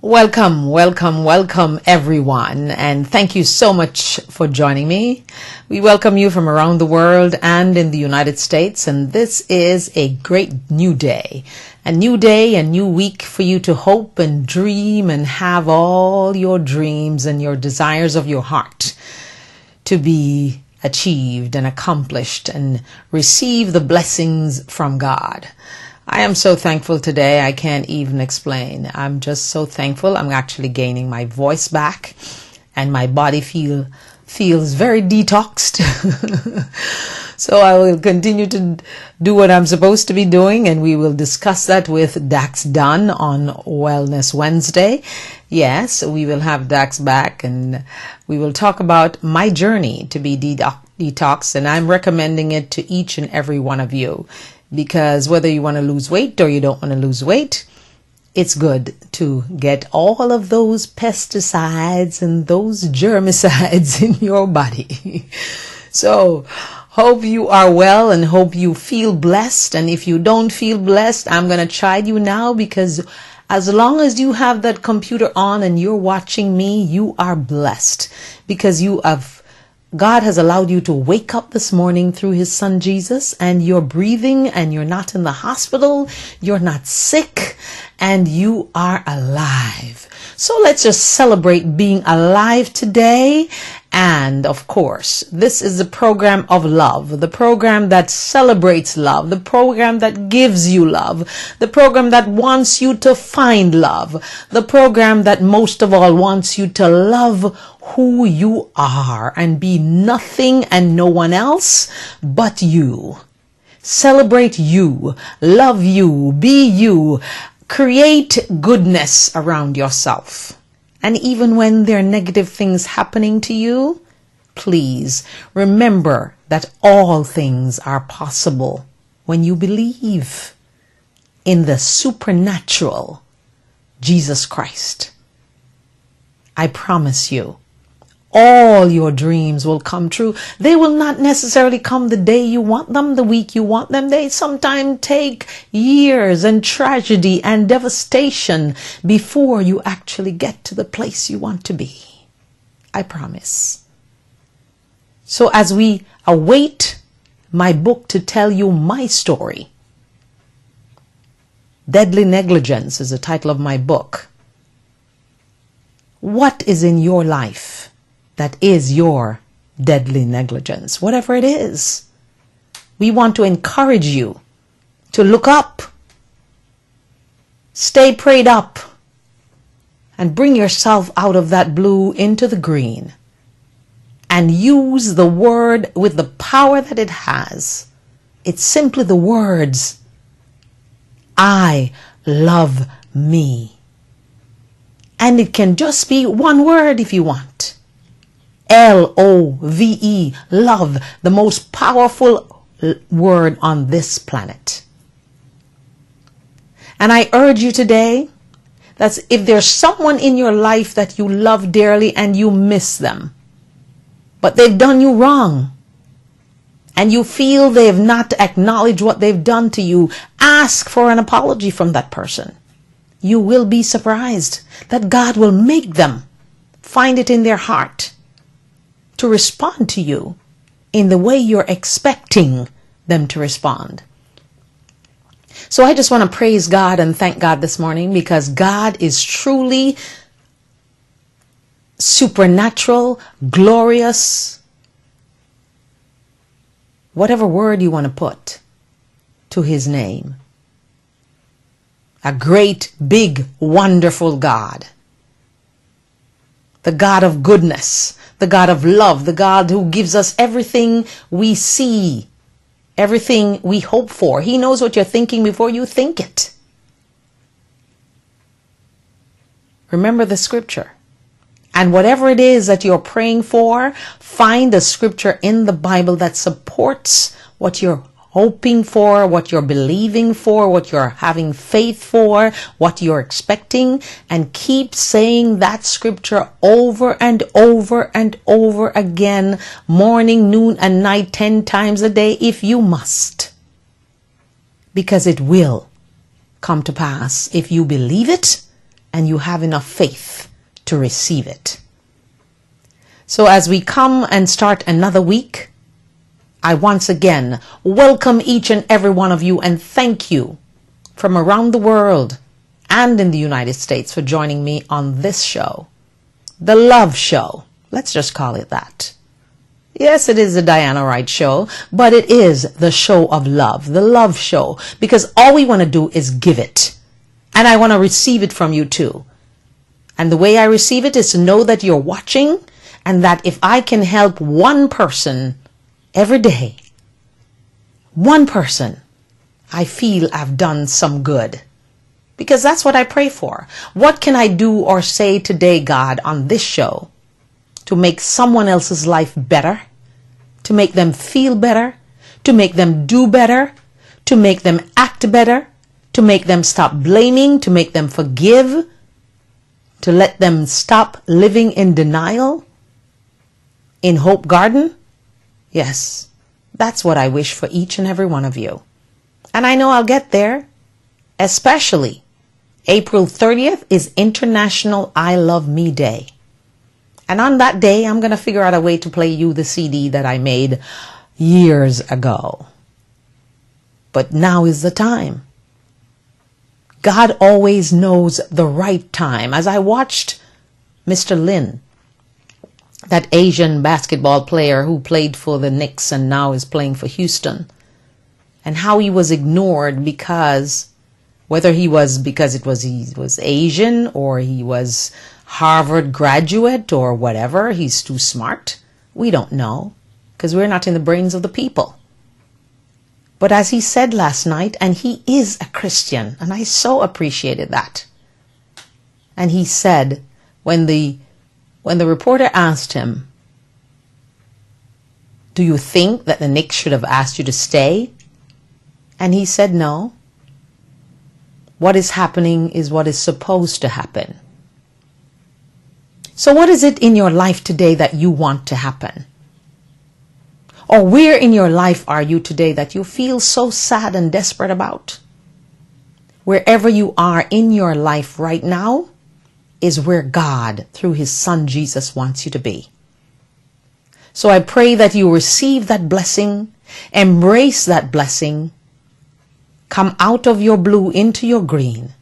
Welcome everyone, and thank you so much for joining me. We welcome you from around the world and in the United States, and this is a great new day, a new week for you to hope and dream and have all your dreams and your desires of your heart to be achieved and accomplished and receive the blessings from God. I am so thankful today. I can't even explain. I'm just so thankful. I'm actually gaining my voice back and my body feels very detoxed. So I will continue to do what I'm supposed to be doing, and we will discuss that with Dax Dunn on Wellness Wednesday. Yes, we will have Dax back, and we will talk about my journey to be detox, and I'm recommending it to each and every one of you. Because whether you want to lose weight or you don't want to lose weight, it's good to get all of those pesticides and those germicides in your body. So, hope you are well and hope you feel blessed. And if you don't feel blessed, I'm going to chide you now, because as long as you have that computer on and you're watching me, you are blessed, because God has allowed you to wake up this morning through his son Jesus, and you're breathing and you're not in the hospital, you're not sick, and you are alive. So let's just celebrate being alive today. And of course, this is the program of love, the program that celebrates love, the program that gives you love, the program that wants you to find love, the program that most of all wants you to love who you are and be nothing and no one else but you. Celebrate you, love you, be you, create goodness around yourself. And even when there are negative things happening to you, please remember that all things are possible when you believe in the supernatural Jesus Christ. I promise you, all your dreams will come true. They will not necessarily come the day you want them, the week you want them. They sometimes take years and tragedy and devastation before you actually get to the place you want to be. I promise. So as we await my book to tell you my story, Deadly Negligence is the title of my book. What is in your life that is your deadly negligence? Whatever it is, we want to encourage you to look up, stay prayed up, and bring yourself out of that blue into the green, and use the word with the power that it has. It's simply the words, I love me. And it can just be one word if you want. Love, love, the most powerful word on this planet. And I urge you today that if there's someone in your life that you love dearly and you miss them, but they've done you wrong, and you feel they have not acknowledged what they've done to you, ask for an apology from that person. You will be surprised that God will make them find it in their heart to respond to you in the way you're expecting them to respond. So I just want to praise God and thank God this morning, because God is truly supernatural, glorious, whatever word you want to put to his name. A great, big, wonderful God. The God of goodness, the God of love, the God who gives us everything we see, everything we hope for. He knows what you're thinking before you think it. Remember the scripture. And whatever it is that you're praying for, find a scripture in the Bible that supports what you're hoping for, what you're believing for, what you're having faith for, what you're expecting, and keep saying that scripture over and over and over again, morning, noon, and night, 10 times a day if you must. Because it will come to pass if you believe it and you have enough faith to receive it. So as we come and start another week, I once again welcome each and every one of you and thank you from around the world and in the United States for joining me on this show, The Love Show. Let's just call it that. Yes, it is the Diana Wright Show, but it is the show of love, the Love Show, because all we want to do is give it. And I want to receive it from you too. And the way I receive it is to know that you're watching, and that if I can help one person every day, one person, I feel I've done some good. Because that's what I pray for. What can I do or say today, God, on this show to make someone else's life better, to make them feel better, to make them do better, to make them act better, to make them stop blaming, to make them forgive, to let them stop living in denial in Hope Garden? Yes, that's what I wish for each and every one of you. And I know I'll get there, especially April 30th is International I Love Me Day. And on that day, I'm going to figure out a way to play you the CD that I made years ago. But now is the time. God always knows the right time. As I watched Mr. Lin, that Asian basketball player who played for the Knicks and now is playing for Houston, and how he was ignored because, whether he was because he was Asian or he was Harvard graduate or whatever, he's too smart. We don't know, because we're not in the brains of the people. But as he said last night, and he is a Christian, and I so appreciated that. And he said, when the reporter asked him, "Do you think that the Knicks should have asked you to stay?" And he said, "No. What is happening is what is supposed to happen." So what is it in your life today that you want to happen? Or where in your life are you today that you feel so sad and desperate about? Wherever you are in your life right now is where God, through his Son Jesus, wants you to be. So I pray that you receive that blessing, embrace that blessing, come out of your blue into your green,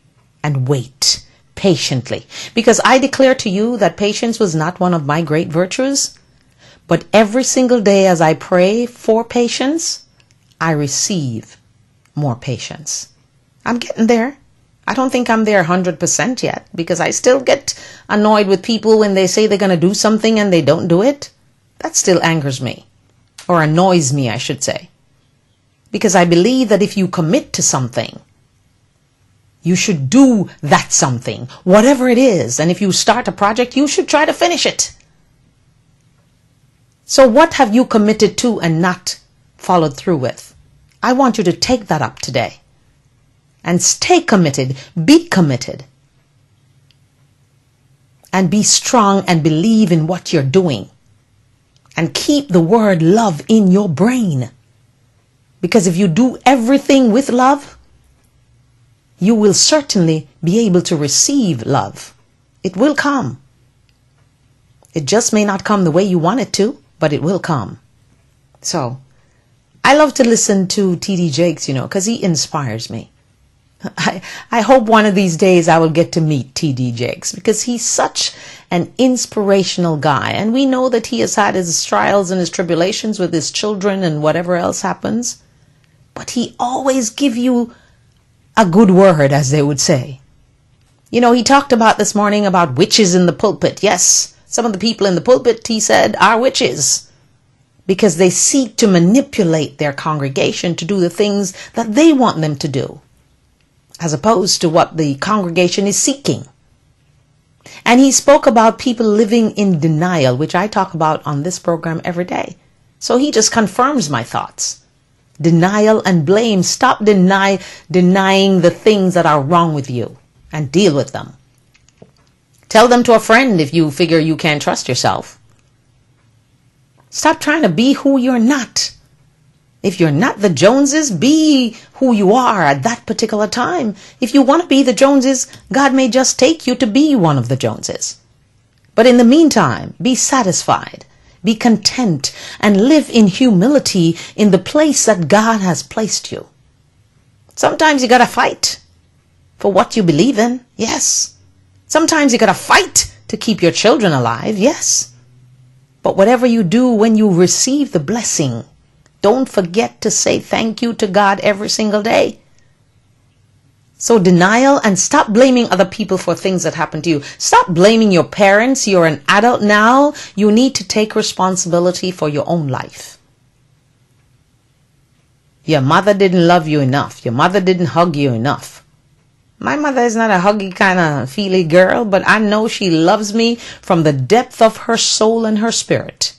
and wait patiently. Because I declare to you that patience was not one of my great virtues, but every single day as I pray for patience, I receive more patience. I'm getting there. I don't think I'm there 100% yet, because I still get annoyed with people when they say they're going to do something and they don't do it. That still angers me, or annoys me, I should say. Because I believe that if you commit to something, you should do that something, whatever it is. And if you start a project, you should try to finish it. So what have you committed to and not followed through with? I want you to take that up today. And stay committed, be committed. And be strong and believe in what you're doing. And keep the word love in your brain. Because if you do everything with love, you will certainly be able to receive love. It will come. It just may not come the way you want it to, but it will come. So, I love to listen to T.D. Jakes, because he inspires me. I hope one of these days I will get to meet T.D. Jakes, because he's such an inspirational guy. And we know that he has had his trials and his tribulations with his children and whatever else happens. But he always gives you a good word, as they would say. He talked about this morning about witches in the pulpit. Yes, some of the people in the pulpit, he said, are witches, because they seek to manipulate their congregation to do the things that they want them to do, as opposed to what the congregation is seeking. And he spoke about people living in denial, which I talk about on this program every day. So he just confirms my thoughts. Denial and blame. Stop denying the things that are wrong with you and deal with them. Tell them to a friend if you figure you can't trust yourself. Stop trying to be who you're not. If you're not the Joneses, be who you are at that particular time. If you want to be the Joneses, God may just take you to be one of the Joneses. But in the meantime, be satisfied, be content, and live in humility in the place that God has placed you. Sometimes you got to fight for what you believe in. Yes. Sometimes you got to fight to keep your children alive. Yes. But whatever you do when you receive the blessing, don't forget to say thank you to God every single day. So denial, and stop blaming other people for things that happen to you. Stop blaming your parents. You're an adult now. You need to take responsibility for your own life. Your mother didn't love you enough. Your mother didn't hug you enough. My mother is not a huggy kind of feely girl, but I know she loves me from the depth of her soul and her spirit.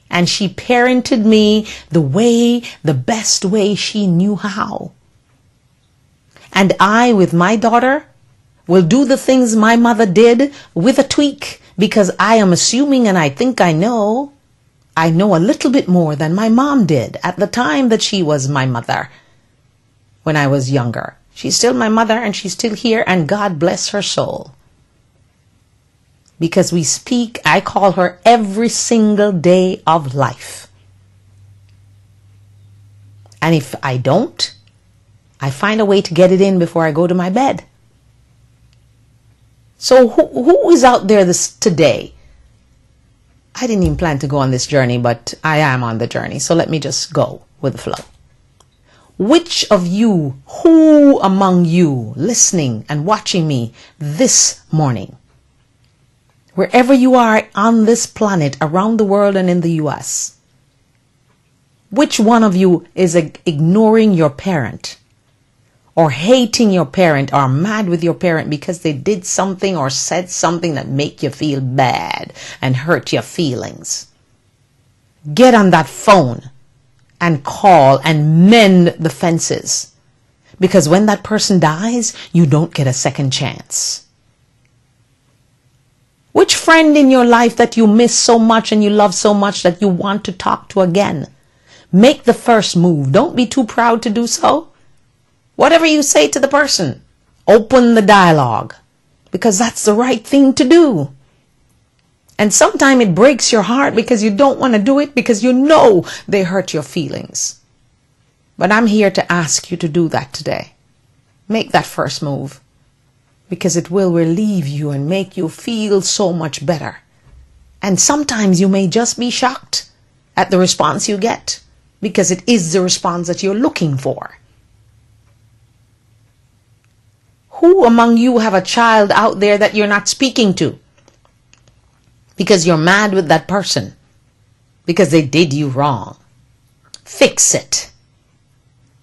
And she parented me the best way she knew how. And I, with my daughter, will do the things my mother did with a tweak, because I am assuming, and I think I know a little bit more than my mom did at the time that she was my mother when I was younger. She's still my mother, and she's still here, and God bless her soul. Because we speak, I call her every single day of life. And if I don't, I find a way to get it in before I go to my bed. So who is out there today? I didn't even plan to go on this journey, but I am on the journey. So let me just go with the flow. Which of you, who among you listening and watching me this morning, wherever you are on this planet, around the world and in the US, which one of you is ignoring your parent, or hating your parent, or mad with your parent because they did something or said something that make you feel bad and hurt your feelings? Get on that phone and call and mend the fences. Because when that person dies, you don't get a second chance. Which friend in your life that you miss so much and you love so much that you want to talk to again? Make the first move. Don't be too proud to do so. Whatever you say to the person, open the dialogue, because that's the right thing to do. And sometimes it breaks your heart because you don't want to do it, because you know they hurt your feelings. But I'm here to ask you to do that today. Make that first move, because it will relieve you and make you feel so much better. And sometimes you may just be shocked at the response you get, because it is the response that you're looking for. Who among you have a child out there that you're not speaking to because you're mad with that person because they did you wrong? Fix it.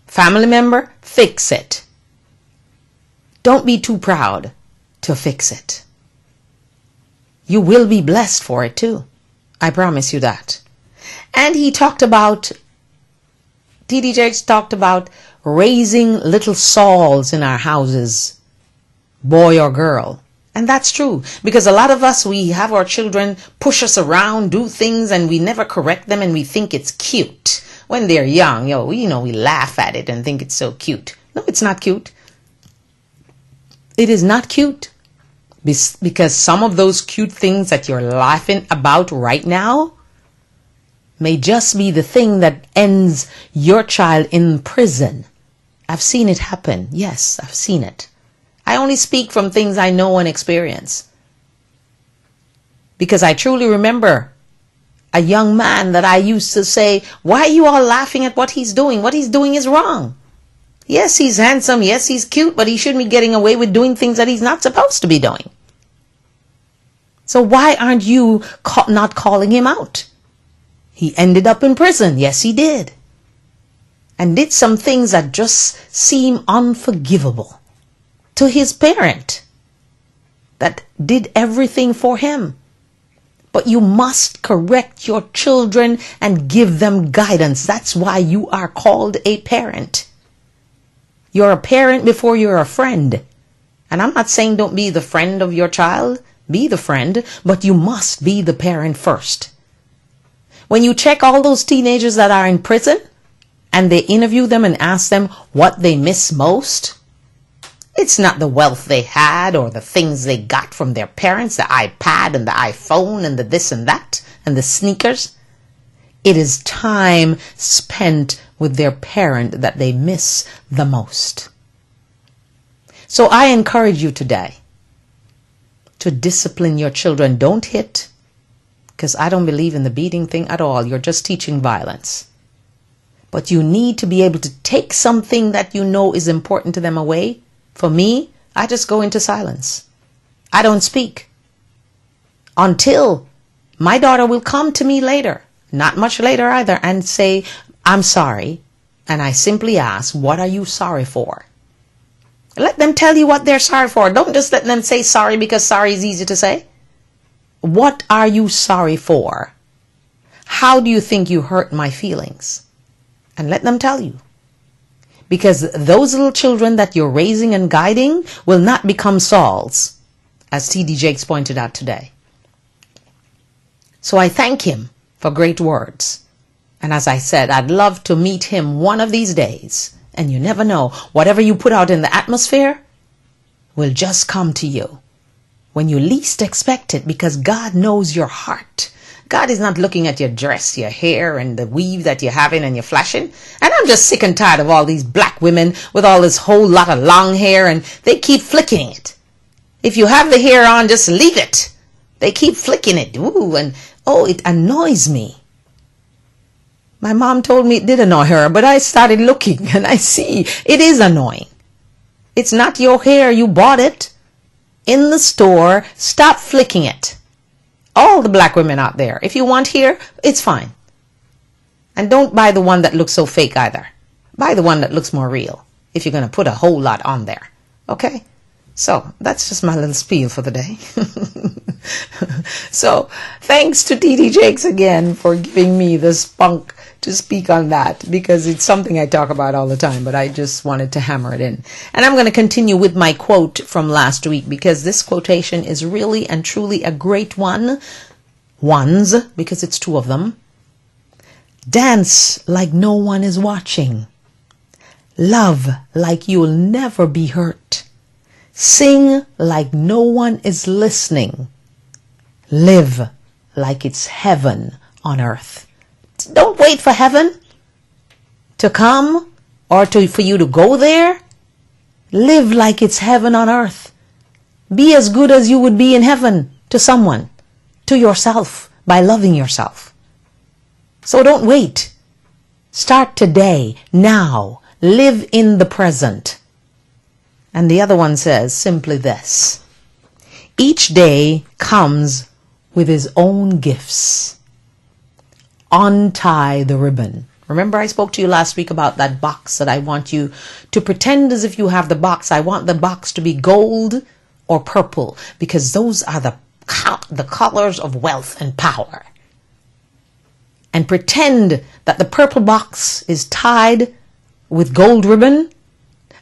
Family member, fix it. Don't be too proud to fix it. You will be blessed for it too. I promise you that. And he talked about, T.D. Jakes talked about raising little Sauls in our houses, boy or girl. And that's true, because a lot of us, we have our children push us around, do things, and we never correct them, and we think it's cute. When they're young, we laugh at it and think it's so cute. No, it's not cute. It is not cute, because some of those cute things that you're laughing about right now may just be the thing that ends your child in prison. I've seen it happen. Yes, I've seen it. I only speak from things I know and experience, because I truly remember a young man that I used to say, why are you all laughing at what he's doing? What he's doing is wrong. Yes, he's handsome. Yes, he's cute, but he shouldn't be getting away with doing things that he's not supposed to be doing. So why aren't you not calling him out? He ended up in prison. Yes, he did. And did some things that just seem unforgivable to his parent that did everything for him. But you must correct your children and give them guidance. That's why you are called a parent. You're a parent before you're a friend. And I'm not saying don't be the friend of your child. Be the friend, but you must be the parent first. When you check all those teenagers that are in prison and they interview them and ask them what they miss most, it's not the wealth they had or the things they got from their parents, the iPad and the iPhone and the this and that and the sneakers. It is time spent with their parent that they miss the most. So I encourage you today to discipline your children. Don't hit, because I don't believe in the beating thing at all. You're just teaching violence. But you need to be able to take something that you know is important to them away. For me, I just go into silence. I don't speak until my daughter will come to me later, not much later either, and say, I'm sorry. And I simply ask, what are you sorry for? Let them tell you what they're sorry for. Don't just let them say sorry because sorry is easy to say. What are you sorry for? How do you think you hurt my feelings? And let them tell you. Because those little children that you're raising and guiding will not become Sauls, as T.D. Jakes pointed out today. So I thank him for great words. And as I said, I'd love to meet him one of these days. And you never know, whatever you put out in the atmosphere will just come to you when you least expect it, because God knows your heart. God is not looking at your dress, your hair, and the weave that you're having and you're flashing. And I'm just sick and tired of all these black women with all this whole lot of long hair, and they keep flicking it. If you have the hair on, just leave it. They keep flicking it. Ooh, and oh, it annoys me. My mom told me it did annoy her, but I started looking and I see it is annoying. It's not your hair. You bought it in the store. Stop flicking it. All the black women out there, if you want hair, it's fine. And don't buy the one that looks so fake either. Buy the one that looks more real if you're going to put a whole lot on there. Okay? So that's just my little spiel for the day. So thanks to T.D. Jakes again for giving me the spunk to speak on that, because it's something I talk about all the time, but I just wanted to hammer it in. And I'm going to continue with my quote from last week, because this quotation is really and truly a great one. Because it's two of them. Dance like no one is watching. Love like you'll never be hurt. Sing like no one is listening. Live like it's heaven on earth. Don't wait for heaven to come or for you to go there. Live like it's heaven on earth. Be as good as you would be in heaven to someone, to yourself, by loving yourself. So don't wait. Start today, now. Live in the present. And the other one says simply this: each day comes with his own gifts. Untie the ribbon. Remember I spoke to you last week about that box that I want you to pretend as if you have the box. I want the box to be gold or purple, because those are the colors of wealth and power. And pretend that the purple box is tied with gold ribbon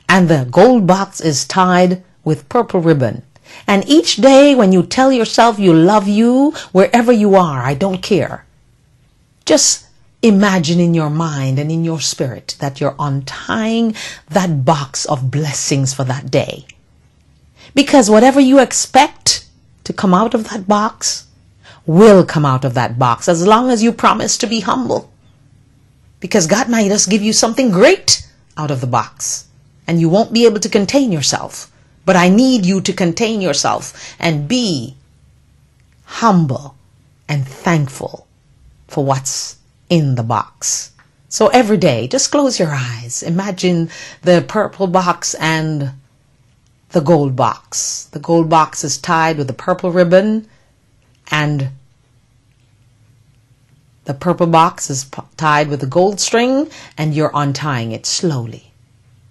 and the gold box is tied with purple ribbon. And each day when you tell yourself you love you, wherever you are, I don't care. Just imagine in your mind and in your spirit that you're untying that box of blessings for that day. Because whatever you expect to come out of that box will come out of that box, as long as you promise to be humble. Because God might just give you something great out of the box, and you won't be able to contain yourself. But I need you to contain yourself and be humble and thankful for what's in the box. So every day, just close your eyes. Imagine the purple box and the gold box. The gold box is tied with the purple ribbon, and the purple box is tied with the gold string, and you're untying it slowly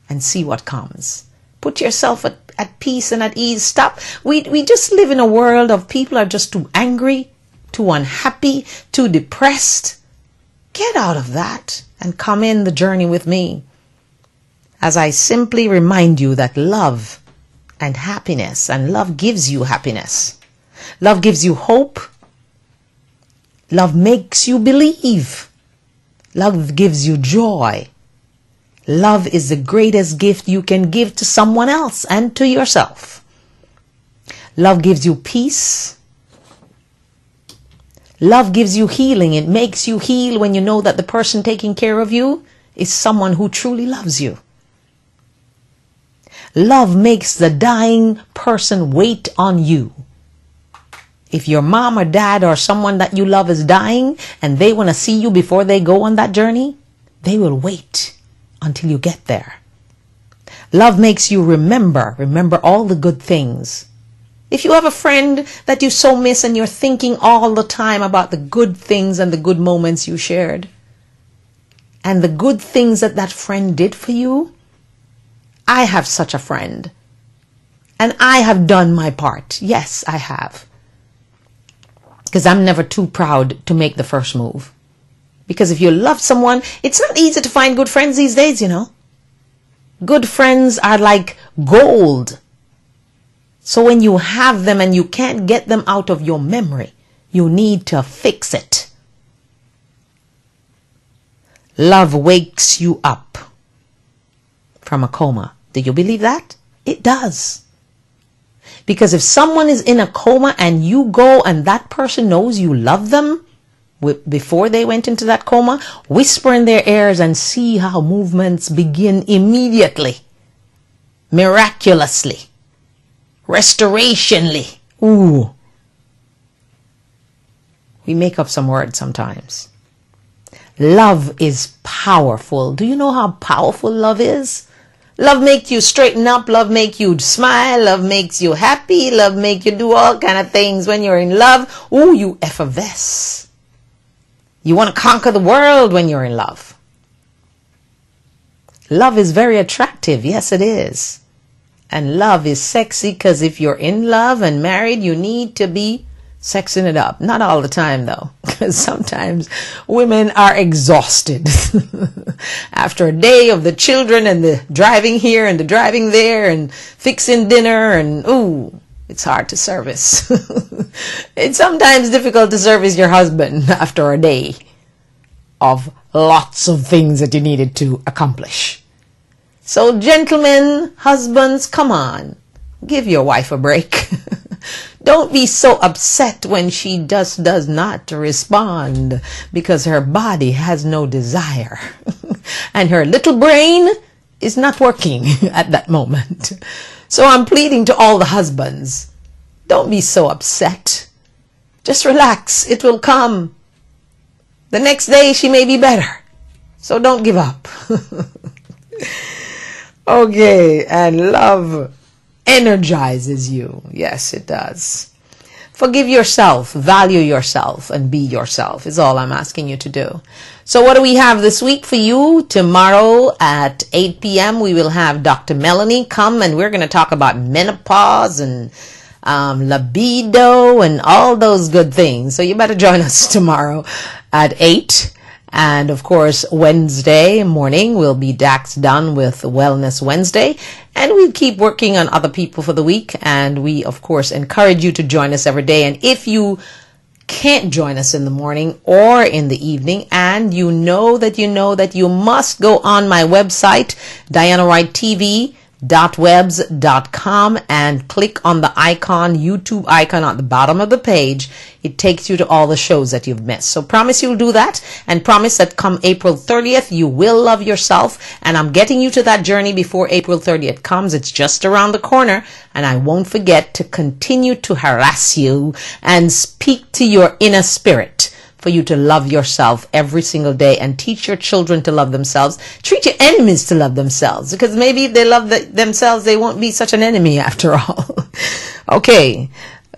and see what comes. Put yourself at peace and at ease. Stop. We just live in a world of people are just too angry, too unhappy, too depressed. Get out of that and come in the journey with me as I simply remind you that love and happiness, and love gives you happiness. Love gives you hope. Love makes you believe. Love gives you joy. Love is the greatest gift you can give to someone else and to yourself. Love gives you peace. Love gives you healing. It makes you heal when you know that the person taking care of you is someone who truly loves you. Love makes the dying person wait on you. If your mom or dad or someone that you love is dying and they want to see you before they go on that journey, they will wait until you get there. Love makes you remember all the good things. If you have a friend that you so miss and you're thinking all the time about the good things and the good moments you shared, and the good things that that friend did for you, I have such a friend. And I have done my part. Yes, I have. Because I'm never too proud to make the first move. Because if you love someone, it's not easy to find good friends these days, you know. Good friends are like gold. So when you have them and you can't get them out of your memory, you need to fix it. Love wakes you up from a coma. Do you believe that? It does. Because if someone is in a coma and you go and that person knows you love them before they went into that coma, whisper in their ears and see how movements begin immediately, miraculously, restorationally. Ooh. We make up some words sometimes. Love is powerful. Do you know how powerful love is? Love makes you straighten up. Love makes you smile. Love makes you happy. Love makes you do all kind of things. When you're in love, ooh, you effervesce. You want to conquer the world when you're in love. Love is very attractive. Yes, it is. And love is sexy because if you're in love and married, you need to be sexing it up. Not all the time, though, because sometimes women are exhausted after a day of the children and the driving here and the driving there and fixing dinner, and ooh, it's hard to service. It's sometimes difficult to service your husband after a day of lots of things that you needed to accomplish. So gentlemen, husbands, come on, give your wife a break. Don't be so upset when she does not respond because her body has no desire and her little brain is not working at that moment. So I'm pleading to all the husbands, don't be so upset. Just relax. It will come. The next day she may be better. So don't give up. Okay, and love energizes you. Yes, it does. Forgive yourself, value yourself, and be yourself is all I'm asking you to do. So what do we have this week for you? Tomorrow at 8 p.m. we will have Dr. Melanie come, and we're going to talk about menopause and libido and all those good things. So you better join us tomorrow at 8. And of course, Wednesday morning will be Dax Dunn with Wellness Wednesday. And we'll keep working on other people for the week. And we, of course, encourage you to join us every day. And if you can't join us in the morning or in the evening, and you know that you must go on my website, DianaWrightTV.webs.com, and click on the icon, YouTube icon at the bottom of the page. It takes you to all the shows that you've missed. So promise you'll do that, and promise that come April 30th, you will love yourself. And I'm getting you to that journey before April 30th comes. It's just around the corner, and I won't forget to continue to harass you and speak to your inner spirit for you to love yourself every single day and teach your children to love themselves. Treat your enemies to love themselves, because maybe if they love themselves, they won't be such an enemy after all. Okay,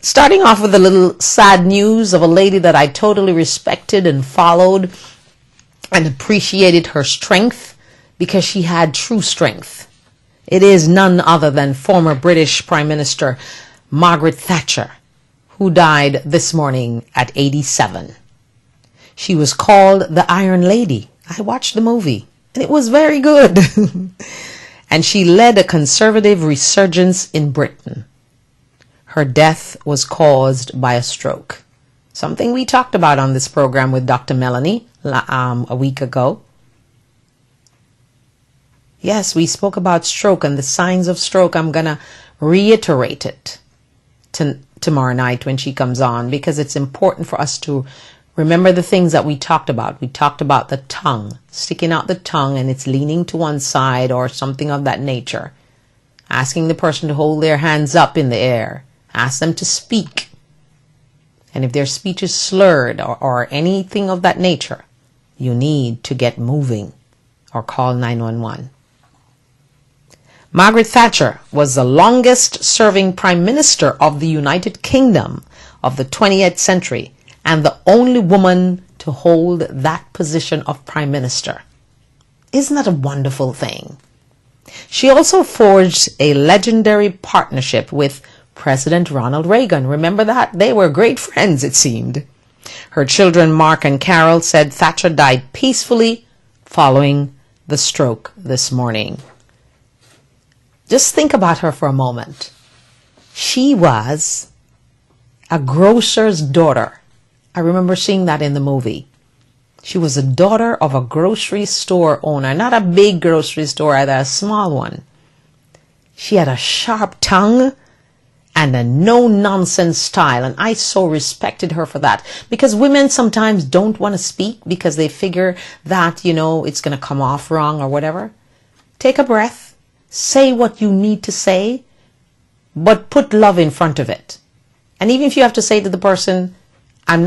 starting off with a little sad news of a lady that I totally respected and followed and appreciated her strength, because she had true strength. It is none other than former British Prime Minister Margaret Thatcher, who died this morning at 87. She was called the Iron Lady. I watched the movie, and it was very good. And she led a conservative resurgence in Britain. Her death was caused by a stroke, something we talked about on this program with Dr. Melanie a week ago. Yes, we spoke about stroke and the signs of stroke. I'm going to reiterate it tomorrow night when she comes on, because it's important for us to remember the things that we talked about. We talked about the tongue, sticking out the tongue and it's leaning to one side or something of that nature. Asking the person to hold their hands up in the air. Ask them to speak. And if their speech is slurred or anything of that nature, you need to get moving or call 911. Margaret Thatcher was the longest serving Prime Minister of the United Kingdom of the 20th century and the only woman to hold that position of Prime Minister. Isn't that a wonderful thing? She also forged a legendary partnership with President Ronald Reagan. Remember that? They were great friends, it seemed. Her children, Mark and Carol, said Thatcher died peacefully following the stroke this morning. Just think about her for a moment. She was a grocer's daughter. I remember seeing that in the movie. She was a daughter of a grocery store owner, not a big grocery store, either a small one. She had a sharp tongue and a no-nonsense style, and I so respected her for that, because women sometimes don't want to speak because they figure that, it's going to come off wrong or whatever. Take a breath, say what you need to say, but put love in front of it. And even if you have to say to the person, what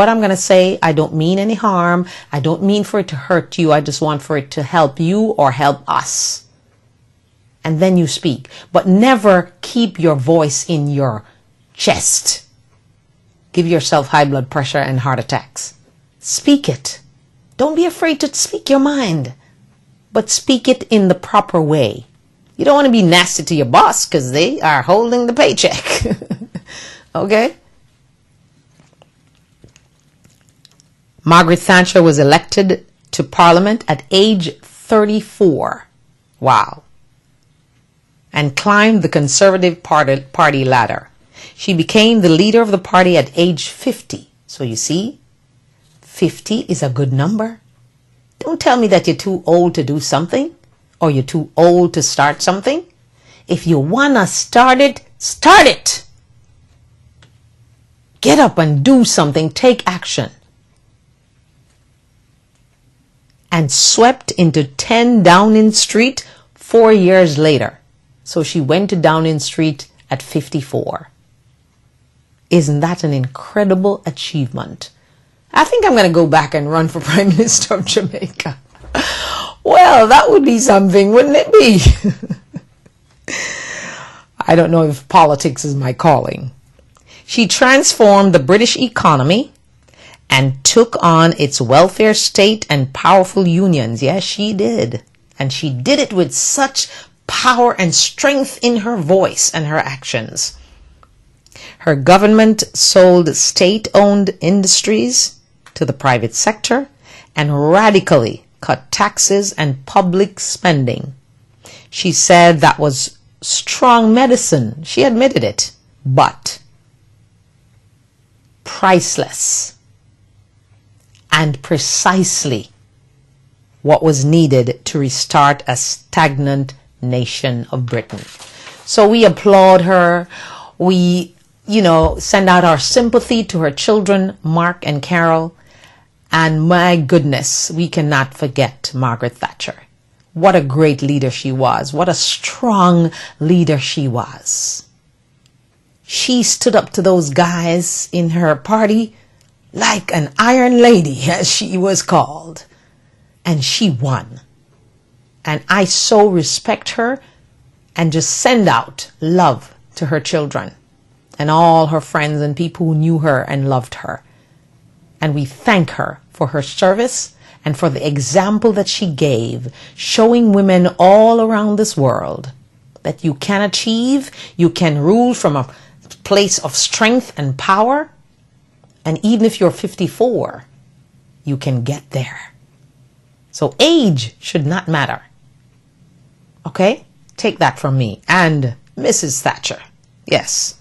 I'm going to say, I don't mean any harm. I don't mean for it to hurt you. I just want for it to help you or help us. And then you speak. But never keep your voice in your chest. Give yourself high blood pressure and heart attacks. Speak it. Don't be afraid to speak your mind. But speak it in the proper way. You don't want to be nasty to your boss because they are holding the paycheck. Okay? Margaret Thatcher was elected to Parliament at age 34. Wow. And climbed the Conservative Party ladder. She became the leader of the party at age 50. So you see, 50 is a good number. Don't tell me that you're too old to do something or you're too old to start something. If you want to start it, start it. Get up and do something. Take action. And swept into 10 Downing Street 4 years later. So she went to Downing Street at 54. Isn't that an incredible achievement? I think I'm going to go back and run for Prime Minister of Jamaica. Well, that would be something, wouldn't it be? I don't know if politics is my calling. She transformed the British economy and took on its welfare state and powerful unions. Yes, she did. And she did it with such power and strength in her voice and her actions. Her government sold state-owned industries to the private sector and radically cut taxes and public spending. She said that was strong medicine. She admitted it, but priceless. And precisely what was needed to restart a stagnant nation of Britain. So we applaud her. We, send out our sympathy to her children, Mark and Carol. And my goodness, we cannot forget Margaret Thatcher. What a great leader she was. What a strong leader she was. She stood up to those guys in her party like an iron lady, as she was called. And she won. And I so respect her and just send out love to her children and all her friends and people who knew her and loved her. And we thank her for her service and for the example that she gave, showing women all around this world that you can achieve, you can rule from a place of strength and power. And even if you're 54, you can get there. So age should not matter. Okay? Take that from me. And Mrs. Thatcher. Yes.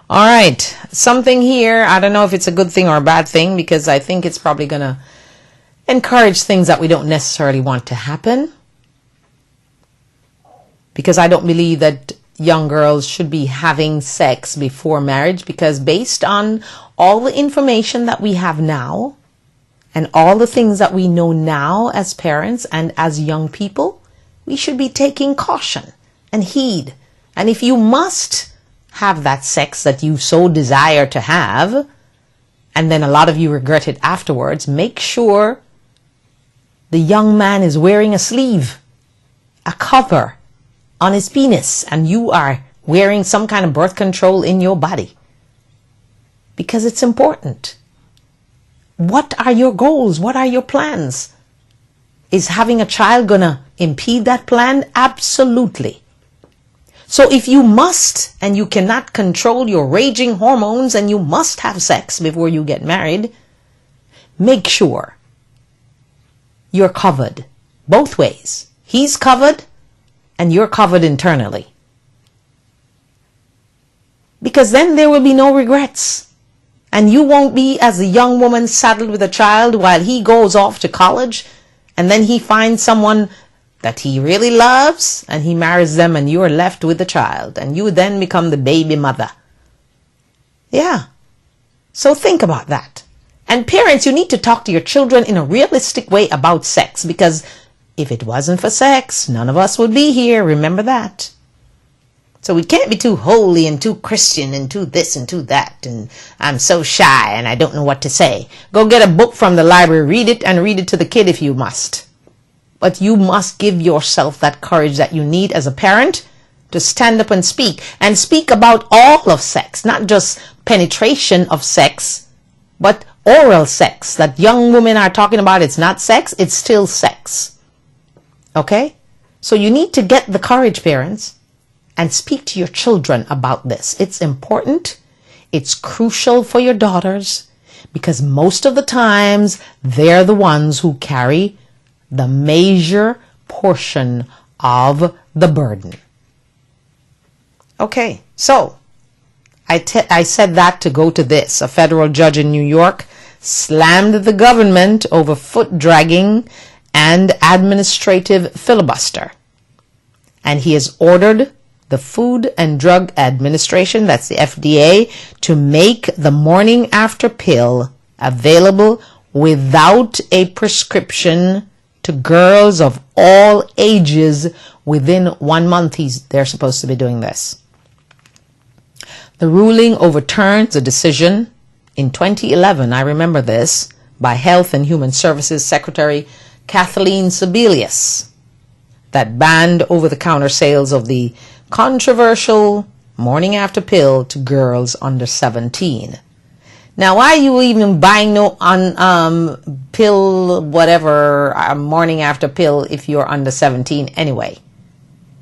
All right. Something here. I don't know if it's a good thing or a bad thing, because I think it's probably going to encourage things that we don't necessarily want to happen. because I don't believe that young girls should be having sex before marriage, because based on all the information that we have now and all the things that we know now as parents and as young people, we should be taking caution and heed. And if you must have that sex that you so desire to have, and then a lot of you regret it afterwards, make sure the young man is wearing a sleeve, a cover on his penis, and you are wearing some kind of birth control in your body. Because it's important. What are your goals? What are your plans? Is having a child gonna impede that plan? Absolutely. So if you must, and you cannot control your raging hormones, and you must have sex before you get married, make sure you're covered both ways. He's covered and you're covered internally. Because then there will be no regrets. And you won't be, as a young woman, saddled with a child while he goes off to college, and then he finds someone that he really loves and he marries them, and you are left with the child, and you then become the baby mother. Yeah. So think about that. And parents, you need to talk to your children in a realistic way about sex, because if it wasn't for sex, none of us would be here. Remember that. So we can't be too holy and too Christian and too this and too that, and I'm so shy and I don't know what to say. Go get a book from the library, read it, and read it to the kid if you must. But you must give yourself that courage that you need as a parent to stand up and speak about all of sex, not just penetration of sex, but oral sex that young women are talking about. It's not sex, it's still sex. Okay? So you need to get the courage, parents, and speak to your children about this. It's important. It's crucial for your daughters, because most of the times they're the ones who carry the major portion of the burden. Okay, so I said that to go to this. A federal judge in New York slammed the government over foot dragging and administrative filibuster. And he has ordered the Food and Drug Administration, that's the FDA, to make the morning after pill available without a prescription to girls of all ages within 1 month. They're supposed to be doing this. The ruling overturns a decision in 2011, I remember this, by Health and Human Services Secretary Kathleen Sebelius, that banned over-the-counter sales of the controversial morning after pill to girls under 17. Now, why are you even buying pill, whatever, morning after pill if you're under 17 anyway?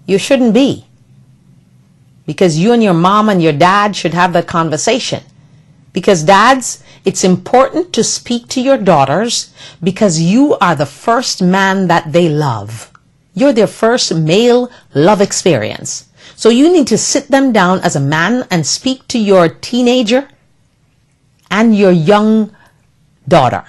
You shouldn't be. Because you and your mom and your dad should have that conversation. Because dads, it's important to speak to your daughters, because you are the first man that they love. You're their first male love experience. So you need to sit them down as a man and speak to your teenager and your young daughter.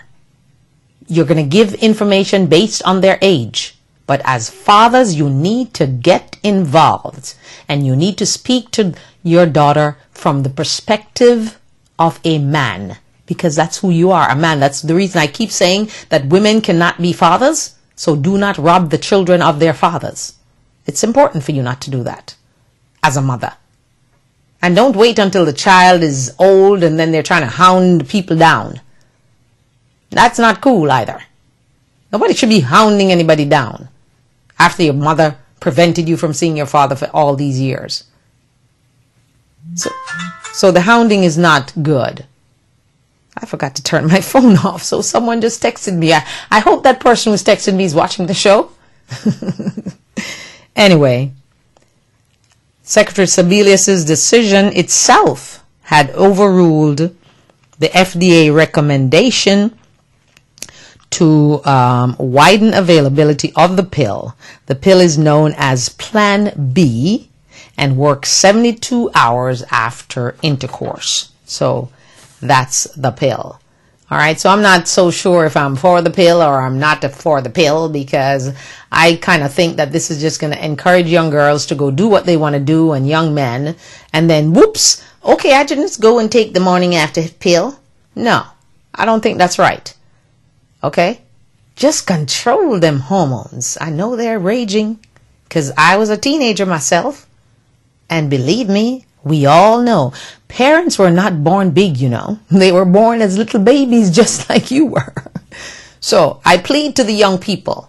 You're going to give information based on their age. But as fathers, you need to get involved, and you need to speak to your daughter from the perspective of a man, because that's who you are, a man. That's the reason I keep saying that women cannot be fathers. So do not rob the children of their fathers. It's important for you not to do that as a mother. And don't wait until the child is old and then they're trying to hound people down. That's not cool either. Nobody should be hounding anybody down after your mother prevented you from seeing your father for all these years. So the hounding is not good. I forgot to turn my phone off, so someone just texted me. I hope that person who's texting me is watching the show. Anyway, Secretary Sebelius' decision itself had overruled the FDA recommendation to widen availability of the pill. The pill is known as Plan B and works 72 hours after intercourse. So that's the pill. All right, so I'm not so sure if I'm for the pill or I'm not for the pill, because I kind of think that this is just going to encourage young girls to go do what they want to do, and young men, and then whoops, okay, I just go and take the morning after pill. No, I don't think that's right. Okay, just control them hormones. I know they're raging, because I was a teenager myself, and believe me, we all know parents were not born big, you know. They were born as little babies just like you were. So I plead to the young people,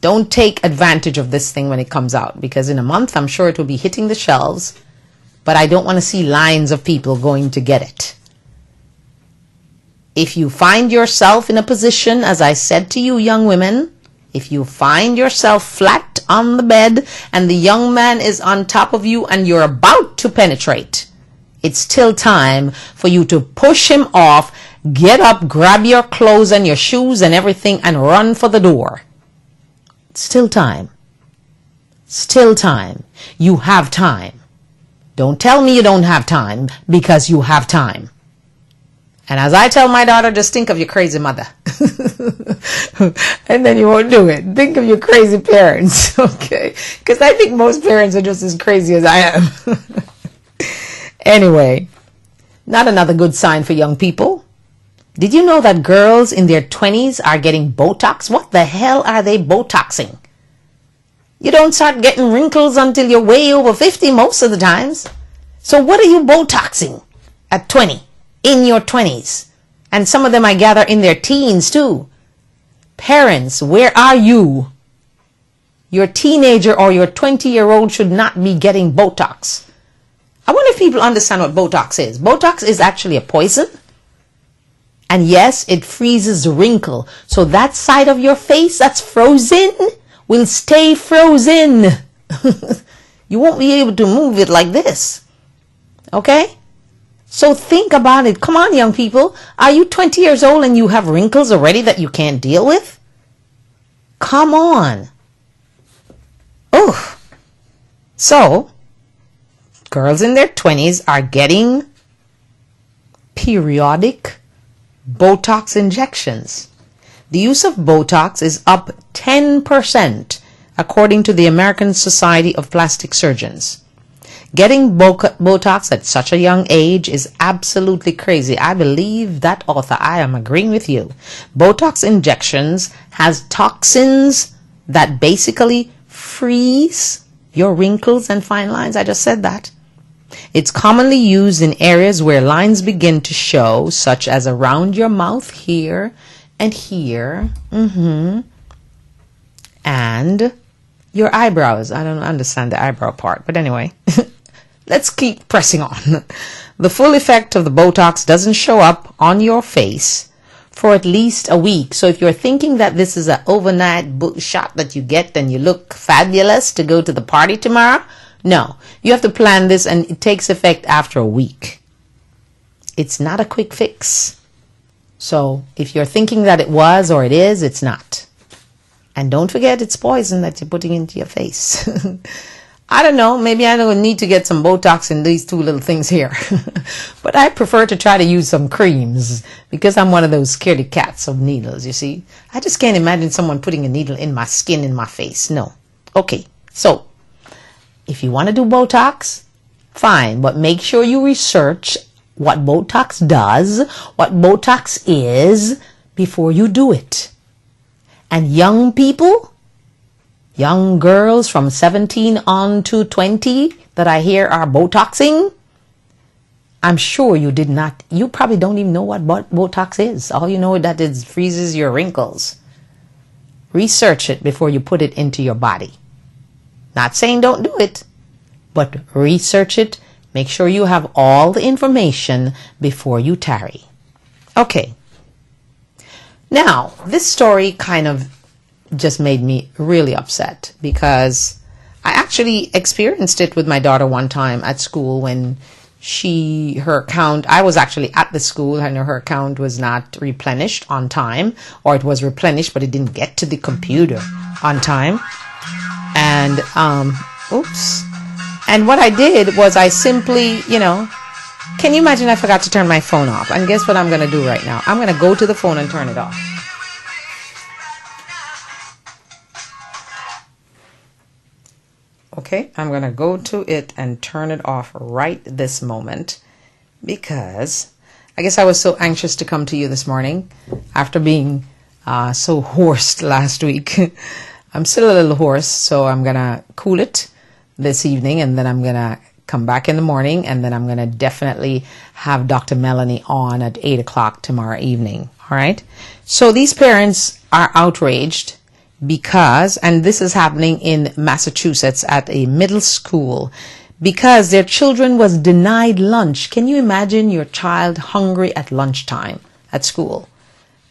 don't take advantage of this thing when it comes out, because in a month I'm sure it will be hitting the shelves, but I don't want to see lines of people going to get it. If you find yourself in a position, as I said to you young women, if you find yourself flat on the bed and the young man is on top of you and you're about to penetrate, it's still time for you to push him off, get up, grab your clothes and your shoes and everything and run for the door. It's still time. Still time. You have time. Don't tell me you don't have time, because you have time. And as I tell my daughter, just think of your crazy mother. And then you won't do it. Think of your crazy parents, okay? Because I think most parents are just as crazy as I am. Anyway, not another good sign for young people. Did you know that girls in their 20s are getting Botox? What the hell are they Botoxing? You don't start getting wrinkles until you're way over 50 most of the times. So what are you Botoxing at 20? In your 20s, and some of them I gather in their teens too. Parents, where are you? Your teenager or your 20-year-old should not be getting Botox. I wonder if people understand what Botox is. Botox is actually a poison, and yes, it freezes the wrinkle, so that side of your face that's frozen will stay frozen. You won't be able to move it like this, okay? So think about it. Come on, young people. Are you 20 years old and you have wrinkles already that you can't deal with? Come on. Oh. So, girls in their 20s are getting periodic Botox injections. The use of Botox is up 10%, according to the American Society of Plastic Surgeons. Getting Botox at such a young age is absolutely crazy. I believe that author. I am agreeing with you. Botox injections has toxins that basically freeze your wrinkles and fine lines. I just said that. It's commonly used in areas where lines begin to show, such as around your mouth here and here. And your eyebrows. I don't understand the eyebrow part, but anyway. Let's keep pressing on. The full effect of the Botox doesn't show up on your face for at least a week. So if you're thinking that this is an overnight shot that you get and you look fabulous to go to the party tomorrow, no. You have to plan this, and it takes effect after a week. It's not a quick fix. So if you're thinking that it was or it is, it's not. And don't forget, it's poison that you're putting into your face. I don't know, maybe I don't need to get some Botox in these two little things here. But I prefer to try to use some creams, because I'm one of those scaredy cats of needles, you see. I just can't imagine someone putting a needle in my skin, in my face. No. Okay, so if you want to do Botox, fine, but make sure you research what Botox does, what Botox is, before you do it. And young people, young girls from 17 on to 20 that I hear are Botoxing, I'm sure you probably don't even know what Botox is. All you know is that it freezes your wrinkles. Research it before you put it into your body. Not saying don't do it, but research it. Make sure you have all the information before you tarry. Okay. Now, this story kind of just made me really upset, because I actually experienced it with my daughter one time at school when her account, I was actually at the school and her account was not replenished on time, or it was replenished but it didn't get to the computer on time. And, oops. And what I did was I simply, Can you imagine I forgot to turn my phone off? And guess what I'm going to do right now? I'm going to go to the phone and turn it off. Okay, I'm going to go to it and turn it off right this moment because I guess I was so anxious to come to you this morning after being so hoarse last week. I'm still a little hoarse, so I'm going to cool it this evening and then I'm going to come back in the morning and then I'm going to definitely have Dr. Melanie on at 8 o'clock tomorrow evening. All right. So these parents are outraged because, and this is happening in Massachusetts at a middle school, because their children was denied lunch. Can you imagine your child hungry at lunchtime at school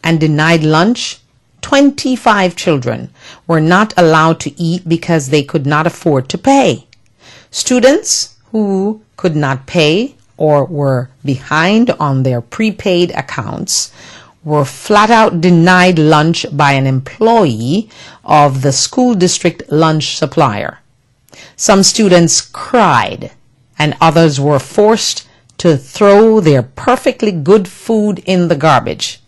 and denied lunch? 25 children were not allowed to eat because they could not afford to pay. Students who could not pay or were behind on their prepaid accounts were flat out denied lunch by an employee of the school district lunch supplier. Some students cried and others were forced to throw their perfectly good food in the garbage.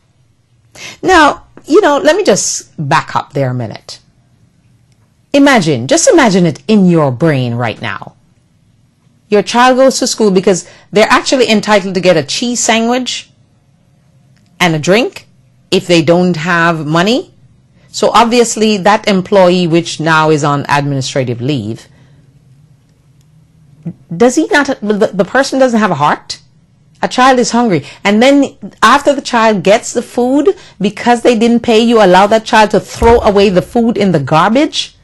Now, let me just back up there a minute. Just imagine it in your brain right now. Your child goes to school because they're actually entitled to get a cheese sandwich and a drink if they don't have money. So obviously that employee, which now is on administrative leave, the person doesn't have a heart? A child is hungry. And then after the child gets the food, because they didn't pay, you allow that child to throw away the food in the garbage?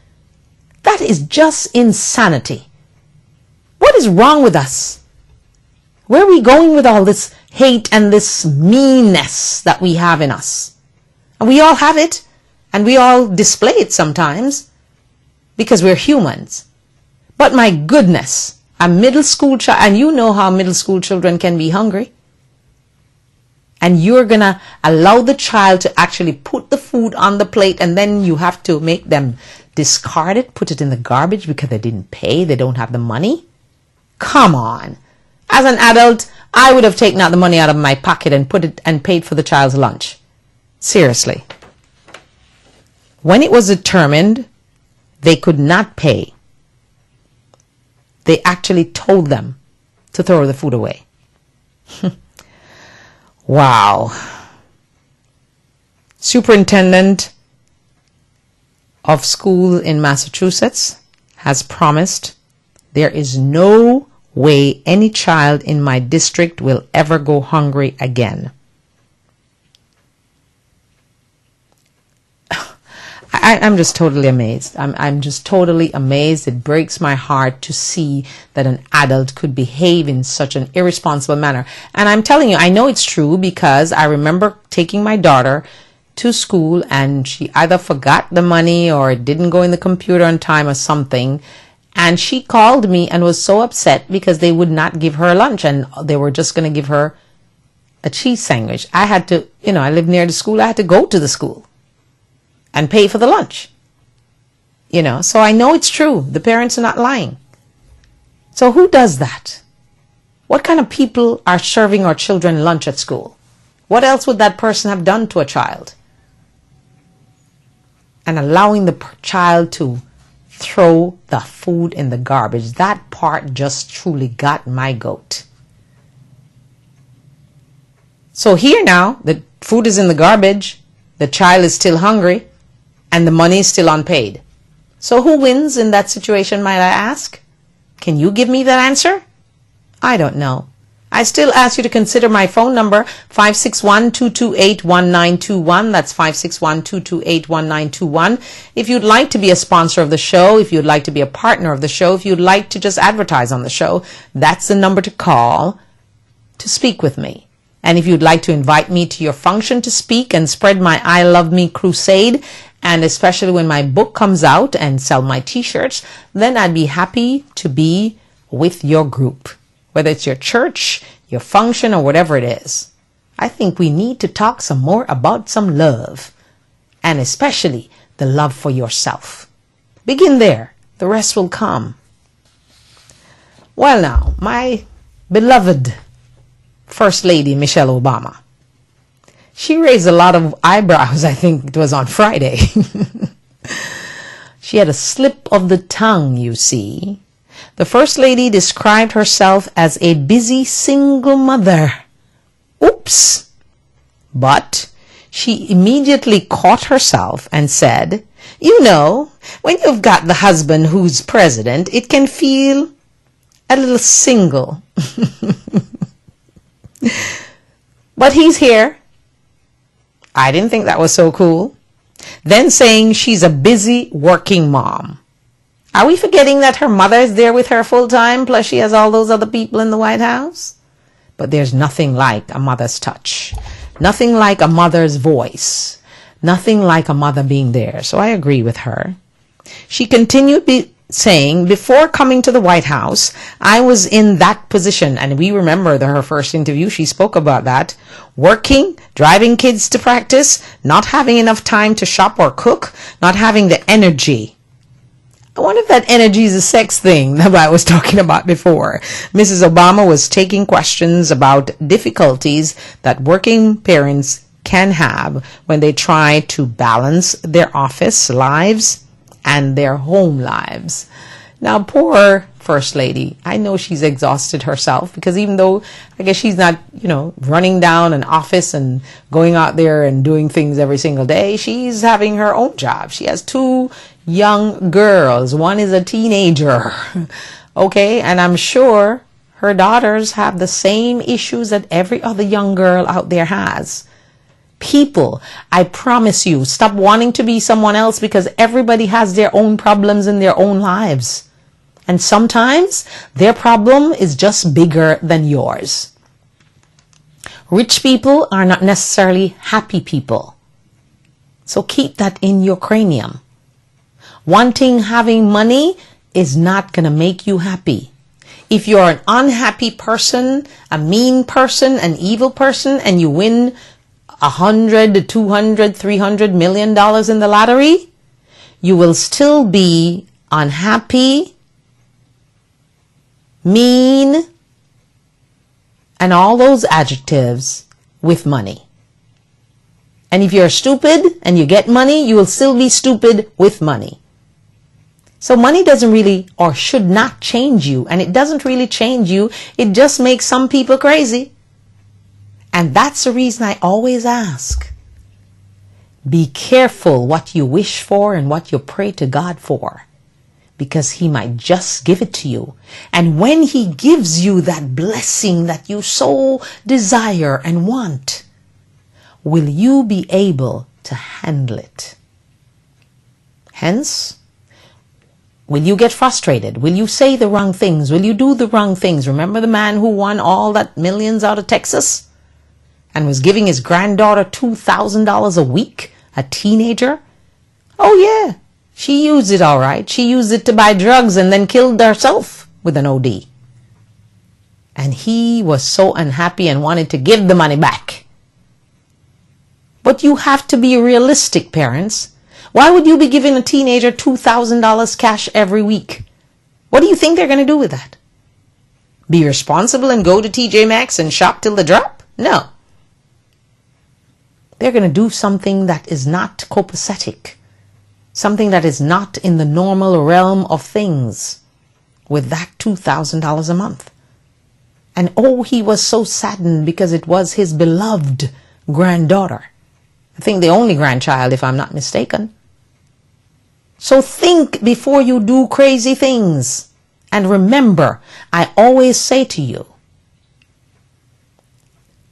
That is just insanity. What is wrong with us? Where are we going with all this hate and this meanness that we have in us? And we all have it, and we all display it sometimes because we're humans. But my goodness, a middle school child, and you know how middle school children can be hungry. And you're going to allow the child to actually put the food on the plate, and then you have to make them discard it, put it in the garbage because they didn't pay, they don't have the money? Come on. As an adult, I would have taken out the money out of my pocket and put it and paid for the child's lunch. Seriously. When it was determined they could not pay, they actually told them to throw the food away. Wow. Superintendent of school in Massachusetts has promised there is no way any child in my district will ever go hungry again. I'm just totally amazed. I'm just totally amazed. It breaks my heart to see that an adult could behave in such an irresponsible manner. And I'm telling you, I know it's true because I remember taking my daughter to school and she either forgot the money or it didn't go in the computer on time or something. And she called me and was so upset because they would not give her lunch and they were just going to give her a cheese sandwich. I had to, I live near the school. I had to go to the school and pay for the lunch. So I know it's true. The parents are not lying. So who does that? What kind of people are serving our children lunch at school? What else would that person have done to a child? And allowing the child to throw the food in the garbage. That part just truly got my goat. So here now, the food is in the garbage, the child is still hungry, and the money is still unpaid. So who wins in that situation, might I ask? Can you give me that answer? I don't know. I still ask you to consider my phone number, 561-228-1921. That's 561-228-1921. If you'd like to be a sponsor of the show, if you'd like to be a partner of the show, if you'd like to just advertise on the show, that's the number to call to speak with me. And if you'd like to invite me to your function to speak and spread my I Love Me crusade, and especially when my book comes out and sell my t-shirts, then I'd be happy to be with your group. Whether it's your church, your function, or whatever it is. I think we need to talk some more about some love. And especially the love for yourself. Begin there. The rest will come. Well now, my beloved First Lady Michelle Obama. She raised a lot of eyebrows, I think it was on Friday. She had a slip of the tongue, you see. The First Lady described herself as a busy single mother. Oops! But she immediately caught herself and said, you know, when you've got the husband who's president, it can feel a little single. But he's here. I didn't think that was so cool. Then saying she's a busy working mom. Are we forgetting that her mother is there with her full time, plus she has all those other people in the White House? But there's nothing like a mother's touch. Nothing like a mother's voice. Nothing like a mother being there. So I agree with her. She continued saying, before coming to the White House, I was in that position. And we remember her first interview, she spoke about that. Working, driving kids to practice, not having enough time to shop or cook, not having the energy. I wonder if that energy is a sex thing that I was talking about before. Mrs. Obama was taking questions about difficulties that working parents can have when they try to balance their office lives and their home lives. Now, poor First Lady, I know she's exhausted herself, because even though I guess she's not, running down an office and going out there and doing things every single day, she's having her own job. She has 2 young girls. One is a teenager. Okay, and I'm sure her daughters have the same issues that every other young girl out there has. People, I promise you, stop wanting to be someone else, because everybody has their own problems in their own lives. And sometimes their problem is just bigger than yours. Rich people are not necessarily happy people. So keep that in your cranium. Having money is not going to make you happy. If you're an unhappy person, a mean person, an evil person, and you win $100 to $200, $300 million in the lottery, you will still be unhappy, mean, and all those adjectives with money. And if you're stupid and you get money, you will still be stupid with money. So money doesn't really, or should not, change you. And it doesn't really change you. It just makes some people crazy. And that's the reason I always ask, be careful what you wish for and what you pray to God for, because he might just give it to you. And when he gives you that blessing that you so desire and want, will you be able to handle it? Hence, will you get frustrated? Will you say the wrong things? Will you do the wrong things? Remember the man who won all that millions out of Texas and was giving his granddaughter $2,000 a week, a teenager? Oh yeah, she used it all right. She used it to buy drugs and then killed herself with an OD. And he was so unhappy and wanted to give the money back. But you have to be realistic, parents. Why would you be giving a teenager $2,000 cash every week? What do you think they're going to do with that? Be responsible and go to TJ Maxx and shop till the drop? No. They're going to do something that is not copacetic. Something that is not in the normal realm of things with that $2,000 a month. And oh, he was so saddened because it was his beloved granddaughter. I think the only grandchild, if I'm not mistaken. So think before you do crazy things. And remember, I always say to you,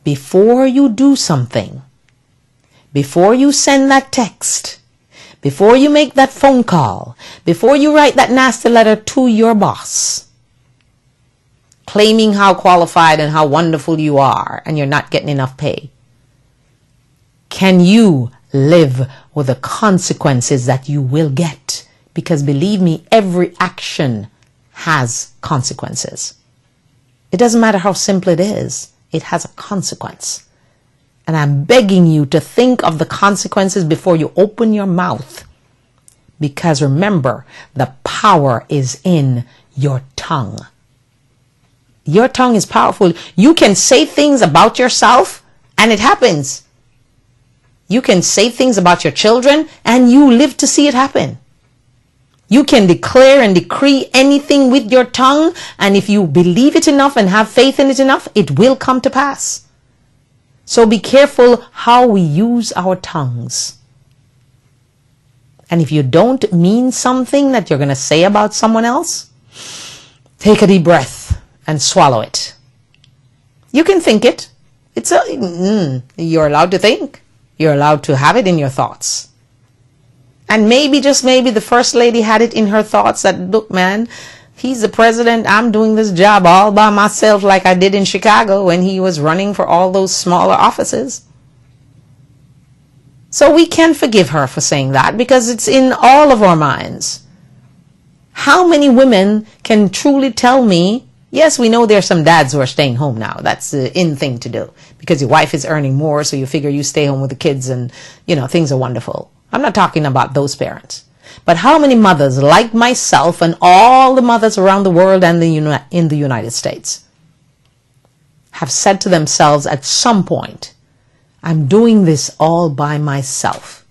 before you do something, before you send that text, before you make that phone call, before you write that nasty letter to your boss, claiming how qualified and how wonderful you are and you're not getting enough pay, can you live with the consequences that you will get? Because believe me, every action has consequences. It doesn't matter how simple it is. It has a consequence. And I'm begging you to think of the consequences before you open your mouth. Because remember, the power is in your tongue. Your tongue is powerful. You can say things about yourself and it happens. You can say things about your children and you live to see it happen. You can declare and decree anything with your tongue, and if you believe it enough and have faith in it enough, it will come to pass. So be careful how we use our tongues. And if you don't mean something that you're going to say about someone else, take a deep breath and swallow it. You can think it. You're allowed to think. You're allowed to have it in your thoughts. And maybe, just maybe, the First Lady had it in her thoughts that, look, man, he's the president. I'm doing this job all by myself like I did in Chicago when he was running for all those smaller offices. So we can forgive her for saying that because it's in all of our minds. How many women can truly tell me, yes, we know there's some dads who are staying home now. That's the in thing to do because your wife is earning more, so you figure you stay home with the kids and, things are wonderful. I'm not talking about those parents. But how many mothers like myself and all the mothers around the world and in the United States have said to themselves at some point, I'm doing this all by myself.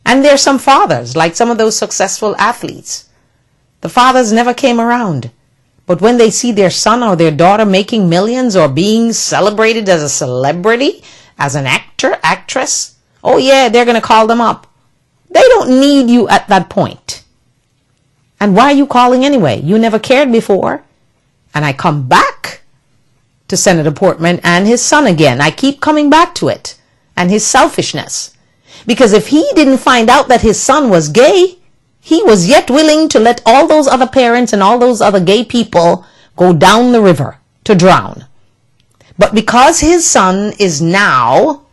And there's some fathers, like some of those successful athletes. The fathers never came around. But when they see their son or their daughter making millions or being celebrated as a celebrity, as an actor, actress, oh yeah, they're going to call them up. They don't need you at that point. And why are you calling anyway? You never cared before. And I come back to Senator Portman and his son again. I keep coming back to it and his selfishness. Because if he didn't find out that his son was gay, he was yet willing to let all those other parents and all those other gay people go down the river to drown. But because his son is now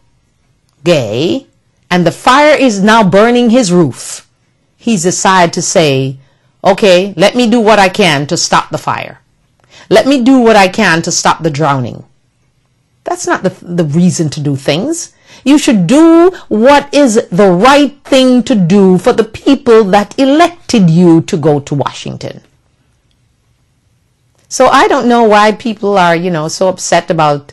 gay, and the fire is now burning his roof, he's decided to say, okay, let me do what I can to stop the fire. Let me do what I can to stop the drowning. That's not the reason to do things. You should do what is the right thing to do for the people that elected you to go to Washington. So I don't know why people are, so upset about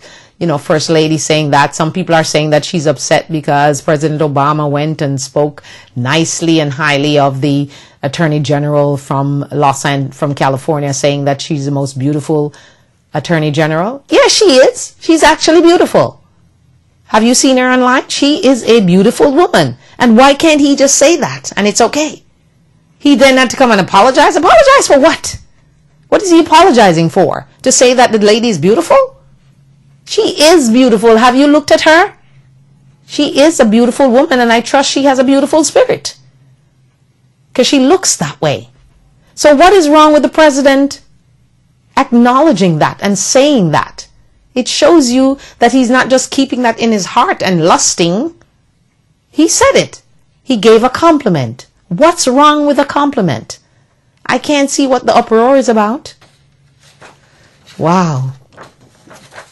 First Lady saying that. Some people are saying that she's upset because President Obama went and spoke nicely and highly of the Attorney General from California, saying that she's the most beautiful Attorney General. Yeah, she is. She's actually beautiful. Have you seen her online? She is a beautiful woman. And why can't he just say that? And it's okay. He then had to come and apologize. Apologize for what? What is he apologizing for? To say that the lady is beautiful? She is beautiful. Have you looked at her? She is a beautiful woman, and I trust she has a beautiful spirit. Because she looks that way. So what is wrong with the president acknowledging that and saying that? It shows you that he's not just keeping that in his heart and lusting. He said it. He gave a compliment. What's wrong with a compliment? I can't see what the uproar is about. Wow.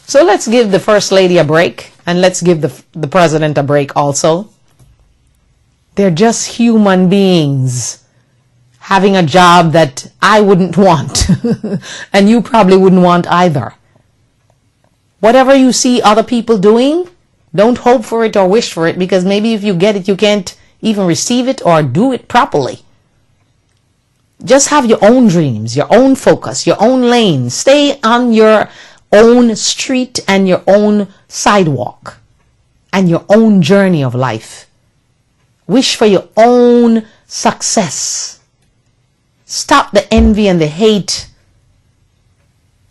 So let's give the First Lady a break, and let's give the President a break also. They're just human beings having a job that I wouldn't want, and you probably wouldn't want either. Whatever you see other people doing, don't hope for it or wish for it, because maybe if you get it, you can't even receive it or do it properly. Just have your own dreams, your own focus, your own lane. Stay on your own street and your own sidewalk and your own journey of life. Wish for your own success. Stop the envy and the hate.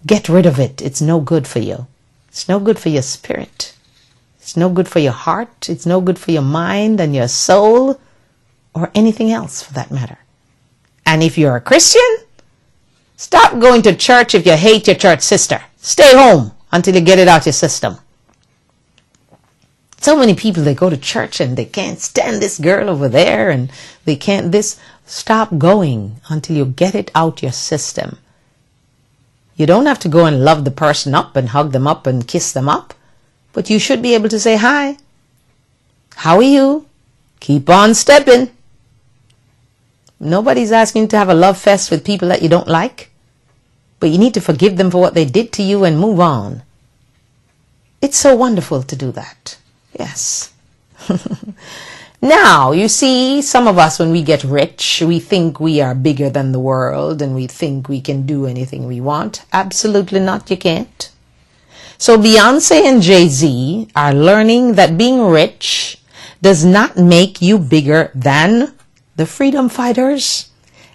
Get rid of it. It's no good for you. It's no good for your spirit. It's no good for your heart. It's no good for your mind and your soul or anything else for that matter. And if you're a Christian, stop going to church if you hate your church sister. Stay home until you get it out your system. So many people, they go to church and they can't stand this girl over there and they can't this. Stop going until you get it out your system. You don't have to go and love the person up and hug them up and kiss them up. But you should be able to say, hi, how are you? Keep on stepping. Nobody's asking to have a love fest with people that you don't like. but you need to forgive them for what they did to you and move on. It's so wonderful to do that. Yes. Now, you see, some of us, when we get rich, we think we are bigger than the world and we think we can do anything we want. Absolutely not, you can't. So Beyonce and Jay-Z are learning that being rich does not make you bigger than the freedom fighters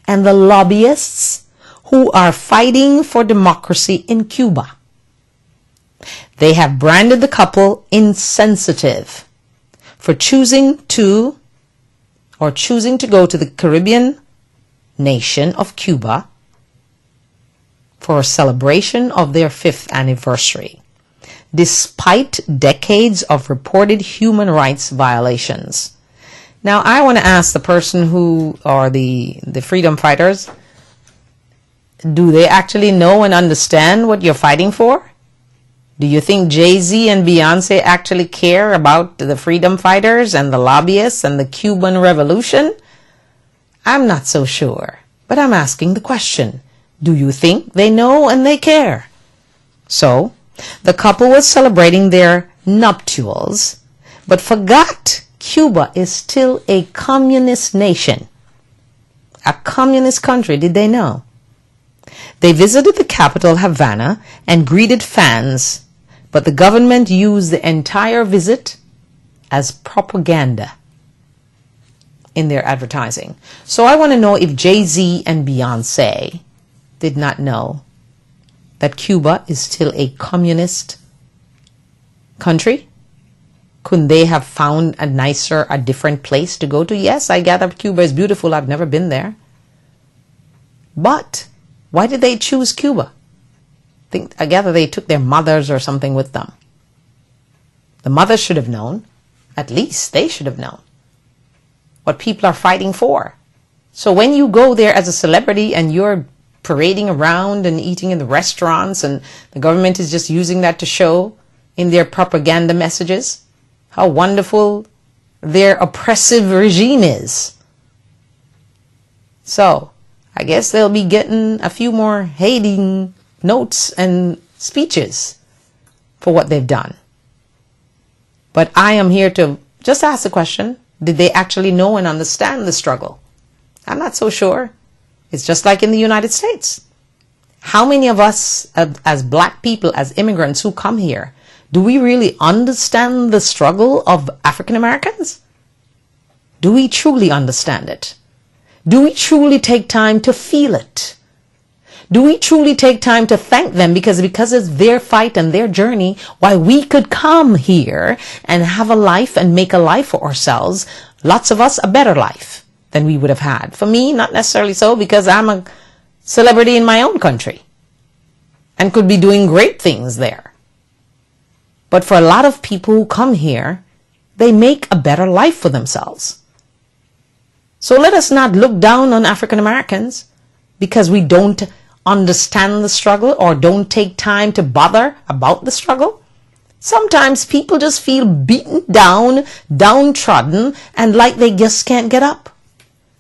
and the lobbyists who are fighting for democracy in Cuba. They have branded the couple insensitive for choosing to go to the Caribbean nation of Cuba for a celebration of their 5th anniversary, despite decades of reported human rights violations. Now, I want to ask the person or the freedom fighters, do they actually know and understand what you're fighting for? Do you think Jay-Z and Beyonce actually care about the freedom fighters and the lobbyists and the Cuban Revolution? I'm not so sure, but I'm asking the question. Do you think they know and they care? So, the couple was celebrating their nuptials, but forgot Cuba is still a communist nation. A communist country, did they know? They visited the capital, Havana, and greeted fans, but the government used the entire visit as propaganda in their advertising. So I want to know if Jay-Z and Beyonce did not know that Cuba is still a communist country. Couldn't they have found a different place to go to? Yes, I gather Cuba is beautiful. I've never been there. But why did they choose Cuba? I gather they took their mothers or something with them. The mothers should have known. At least they should have known what people are fighting for. So when you go there as a celebrity and you're parading around and eating in the restaurants and the government is just using that to show in their propaganda messages how wonderful their oppressive regime is. So I guess they'll be getting a few more hating notes and speeches for what they've done. But I am here to just ask the question, did they actually know and understand the struggle? I'm not so sure. It's just like in the United States. How many of us as black people, as immigrants who come here, do we really understand the struggle of African Americans? Do we truly understand it? Do we truly take time to feel it? Do we truly take time to thank them because it's their fight and their journey why we could come here and have a life and make a life for ourselves, lots of us a better life than we would have had. For me, not necessarily so, because I'm a celebrity in my own country and could be doing great things there. But for a lot of people who come here, they make a better life for themselves. So let us not look down on African Americans because we don't understand the struggle or don't take time to bother about the struggle. Sometimes people just feel beaten down, downtrodden, and like they just can't get up.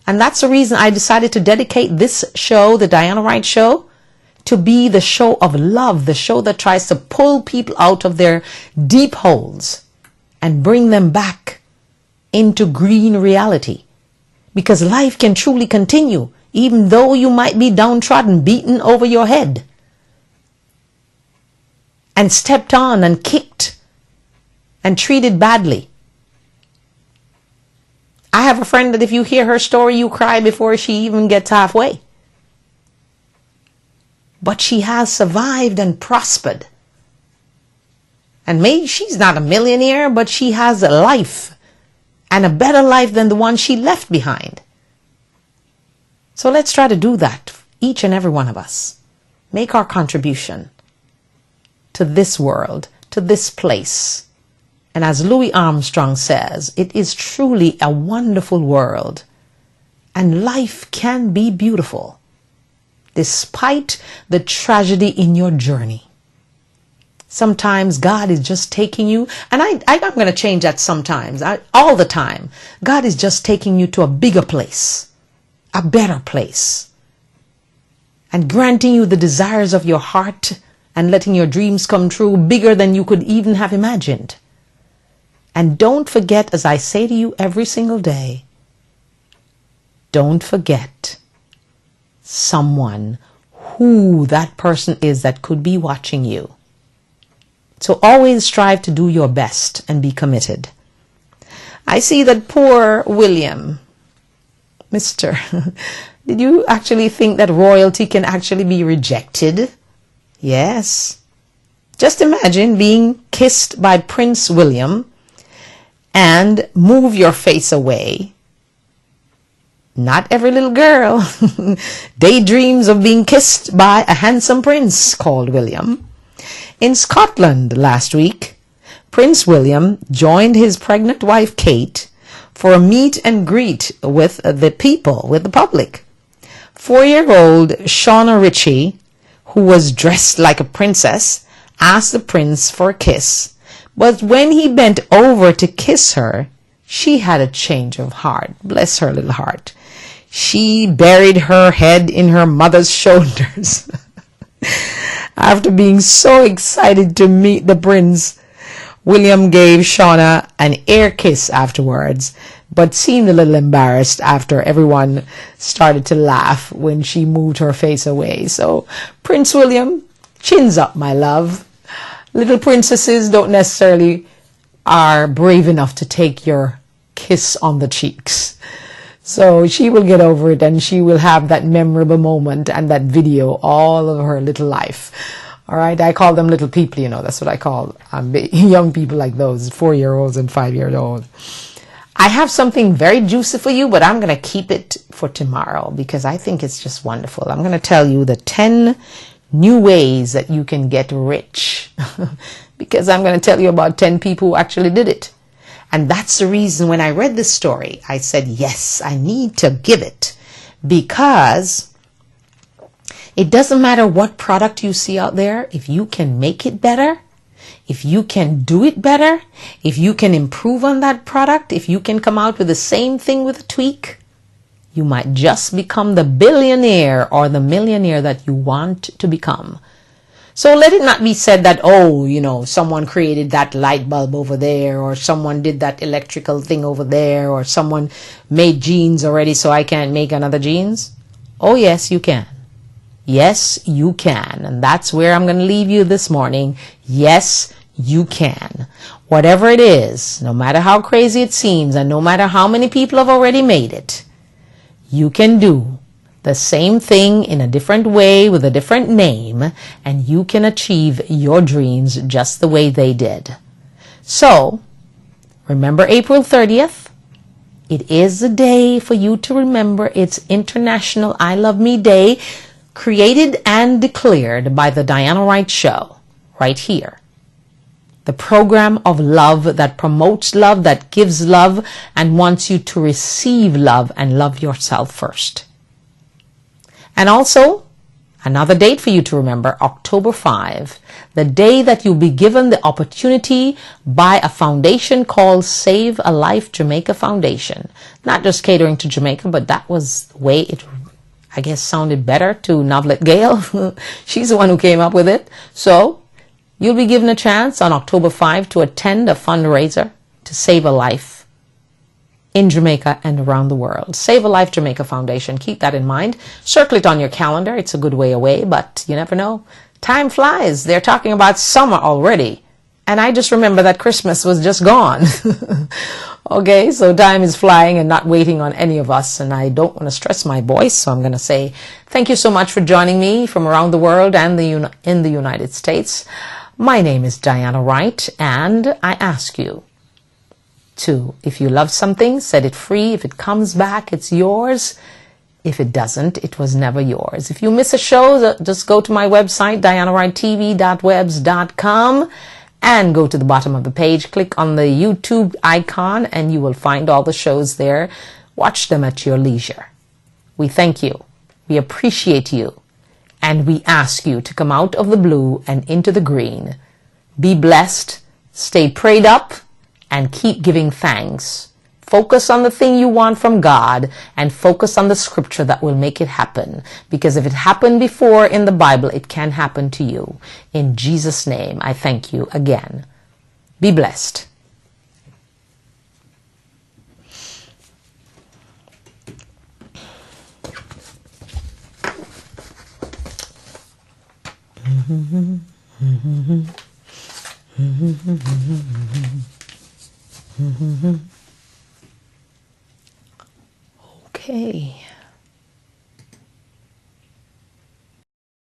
And that's the reason I decided to dedicate this show, the Diana Wright Show, to be the show of love, the show that tries to pull people out of their deep holes and bring them back into green reality. Because life can truly continue, even though you might be downtrodden, beaten over your head, and stepped on and kicked and treated badly. I have a friend that if you hear her story, you cry before she even gets halfway. But she has survived and prospered. And maybe she's not a millionaire, but she has a life, and a better life than the one she left behind. So let's try to do that, each and every one of us. Make our contribution to this world, to this place. And as Louis Armstrong says, it is truly a wonderful world. And life can be beautiful, despite the tragedy in your journey. Sometimes God is just taking you, and I'm going to change that sometimes, all the time. God is just taking you to a bigger place, a better place. and granting you the desires of your heart and letting your dreams come true bigger than you could even have imagined. And don't forget, as I say to you every single day, don't forget someone, who that person is that could be watching you. So always strive to do your best and be committed. I see that poor William, Mr. Did you actually think that royalty can actually be rejected? Yes. Just imagine being kissed by Prince William and move your face away. Not every little girl daydreams of being kissed by a handsome prince called William. In Scotland last week, Prince William joined his pregnant wife Kate for a meet and greet with the people, with the public. 4-year-old Shauna Ritchie, who was dressed like a princess, asked the prince for a kiss. But when he bent over to kiss her, she had a change of heart. Bless her little heart. She buried her head in her mother's shoulders. After being so excited to meet the prince, William gave Shauna an air kiss afterwards, but seemed a little embarrassed after everyone started to laugh when she moved her face away. So, Prince William, chins up, my love. Little princesses don't necessarily are brave enough to take your kiss on the cheeks. So she will get over it, and she will have that memorable moment and that video all of her little life. All right, I call them little people, you know, that's what I call young people like those, 4-year-olds and 5-year-olds. I have something very juicy for you, but I'm going to keep it for tomorrow because I think it's just wonderful. I'm going to tell you the 10 new ways that you can get rich because I'm going to tell you about 10 people who actually did it. And that's the reason when I read this story, I said, yes, I need to give it, because it doesn't matter what product you see out there. If you can make it better, if you can do it better, if you can improve on that product, if you can come out with the same thing with a tweak, you might just become the billionaire or the millionaire that you want to become. So let it not be said that, oh, you know, someone created that light bulb over there, or someone did that electrical thing over there, or someone made jeans already so I can't make another jeans. Oh, yes, you can. Yes, you can. And that's where I'm going to leave you this morning. Yes, you can. Whatever it is, no matter how crazy it seems, and no matter how many people have already made it, you can do the same thing in a different way with a different name, and you can achieve your dreams just the way they did. So, remember April 30th? It is a day for you to remember. It's International I Love Me Day, created and declared by the Diana Wright Show, right here. The program of love that promotes love, that gives love, and wants you to receive love and love yourself first. And also, another date for you to remember, October 5, the day that you'll be given the opportunity by a foundation called Save a Life Jamaica Foundation. Not just catering to Jamaica, but that was the way it, I guess, sounded better to Novelet Gale. She's the one who came up with it. So, you'll be given a chance on October 5 to attend a fundraiser to save a life in Jamaica and around the world. Save a Life Jamaica Foundation. Keep that in mind. Circle it on your calendar. It's a good way away, but you never know. Time flies. They're talking about summer already. And I just remember that Christmas was just gone. Okay, so time is flying and not waiting on any of us. And I don't want to stress my voice, so I'm going to say thank you so much for joining me from around the world and in the United States. My name is Diana Wright, and I ask you to, if you love something, set it free. If it comes back, it's yours. If it doesn't, it was never yours. If you miss a show, just go to my website, dianawrighttv.webs.com, and go to the bottom of the page, click on the YouTube icon, and you will find all the shows there. Watch them at your leisure. We thank you. We appreciate you. And we ask you to come out of the blue and into the green. Be blessed, stay prayed up, and keep giving thanks focus on the thing you want from God and focus on the scripture that will make it happen. Because if it happened before in the Bible, it can happen to you. In Jesus' name, I thank you again. Be blessed. Okay.